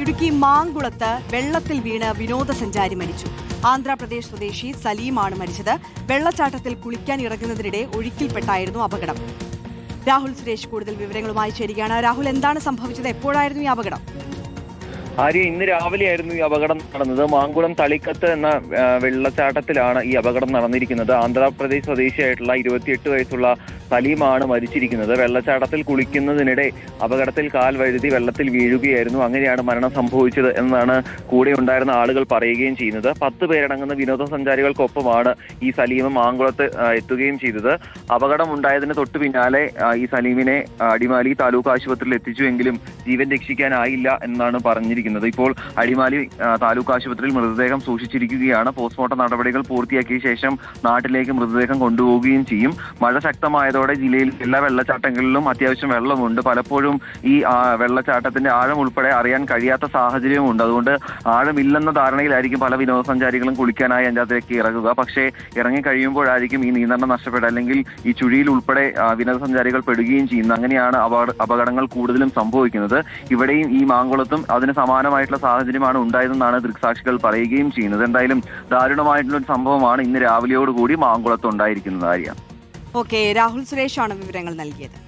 ഇടുക്കി മാങ്കുളത്ത് വെള്ളത്തിൽ വീണ് വിനോദസഞ്ചാരി മരിച്ചു. ആന്ധ്രാപ്രദേശ് സ്വദേശി സലീമാണ് മരിച്ചത്. വെള്ളച്ചാട്ടത്തിൽ കുളിക്കാൻ ഇറങ്ങുന്നതിനിടെ ഒഴുക്കിൽപ്പെട്ടായിരുന്നു അപകടം. രാഹുൽ സുരേഷ് കൂടുതൽ വിവരങ്ങളുമായി ചേരുകയാണ്. രാഹുൽ, എന്താണ് സംഭവിച്ചത്? എപ്പോഴായിരുന്നു ഈ അപകടം? ആര്യ, ഇന്ന് രാവിലെയായിരുന്നു ഈ അപകടം നടന്നത്. മാങ്കുളം തളിക്കത്ത് എന്ന വെള്ളച്ചാട്ടത്തിലാണ് ഈ അപകടം നടന്നിരിക്കുന്നത്. ആന്ധ്രാപ്രദേശ് സ്വദേശിയായിട്ടുള്ള 28 വയസ്സുള്ള സലീമാണ് മരിച്ചിരിക്കുന്നത്. വെള്ളച്ചാട്ടത്തിൽ കുളിക്കുന്നതിനിടെ അപകടത്തിൽ കാൽ വഴുതി വെള്ളത്തിൽ വീഴുകയായിരുന്നു. അങ്ങനെയാണ് മരണം സംഭവിച്ചത് എന്നാണ് കൂടെ ഉണ്ടായിരുന്ന ആളുകൾ പറയുകയും ചെയ്യുന്നത്. 10 പേരടങ്ങുന്ന വിനോദസഞ്ചാരികൾക്കൊപ്പമാണ് ഈ സലീം മാങ്കുളത്ത് എത്തുകയും ചെയ്തത്. അപകടം ഉണ്ടായതിന് തൊട്ടു പിന്നാലെ ഈ സലീമിനെ അടിമാലി താലൂക്ക് ആശുപത്രിയിൽ എത്തിച്ചുവെങ്കിലും ജീവൻ രക്ഷിക്കാനായില്ല എന്നാണ് പറഞ്ഞിരിക്കുന്നത്. ഇപ്പോൾ അടിമാലി താലൂക്ക് ആശുപത്രിയിൽ മൃതദേഹം സൂക്ഷിച്ചിരിക്കുകയാണ്. പോസ്റ്റ്മോർട്ടം നടപടികൾ പൂർത്തിയാക്കിയ ശേഷം നാട്ടിലേക്ക് മൃതദേഹം കൊണ്ടുപോവുകയും ചെയ്യും. മഴ ശക്തമായതോടെ ജില്ലയിൽ എല്ലാ വെള്ളച്ചാട്ടങ്ങളിലും അത്യാവശ്യം വെള്ളമുണ്ട്. പലപ്പോഴും ഈ വെള്ളച്ചാട്ടത്തിന്റെ ആഴം ഉൾപ്പെടെ അറിയാൻ കഴിയാത്ത സാഹചര്യമുണ്ട്. അതുകൊണ്ട് ആഴമില്ലെന്ന ധാരണയിലായിരിക്കും പല വിനോദസഞ്ചാരികളും കുളിക്കാനായി അതിനകത്തേക്ക് ഇറങ്ങുക. പക്ഷേ ഇറങ്ങി കഴിയുമ്പോഴായിരിക്കും ഈ നിയന്ത്രണം നഷ്ടപ്പെടുക, അല്ലെങ്കിൽ ഈ ചുഴിയിൽ ഉൾപ്പെടെ വിനോദസഞ്ചാരികൾ പെടുകയും ചെയ്യുന്നത്. അങ്ങനെയാണ് അപകടങ്ങൾ കൂടുതലും സംഭവിക്കുന്നത്. ഇവിടെയും ഈ മാങ്കുളത്തും അതിന് സമാനമായിട്ടുള്ള സാഹചര്യമാണ് ഉണ്ടായതെന്നാണ് ദൃക്സാക്ഷികൾ പറയുകയും ചെയ്യുന്നത്. എന്തായാലും ദാരുണമായിട്ടുള്ള ഒരു സംഭവമാണ് ഇന്ന് രാവിലെയോടുകൂടി മാങ്കുളത്ത് ഉണ്ടായിരിക്കുന്നത്. ആര്യ. ഓക്കെ, രാഹുൽ സുരേഷാണ് വിവരങ്ങൾ നൽകിയത്.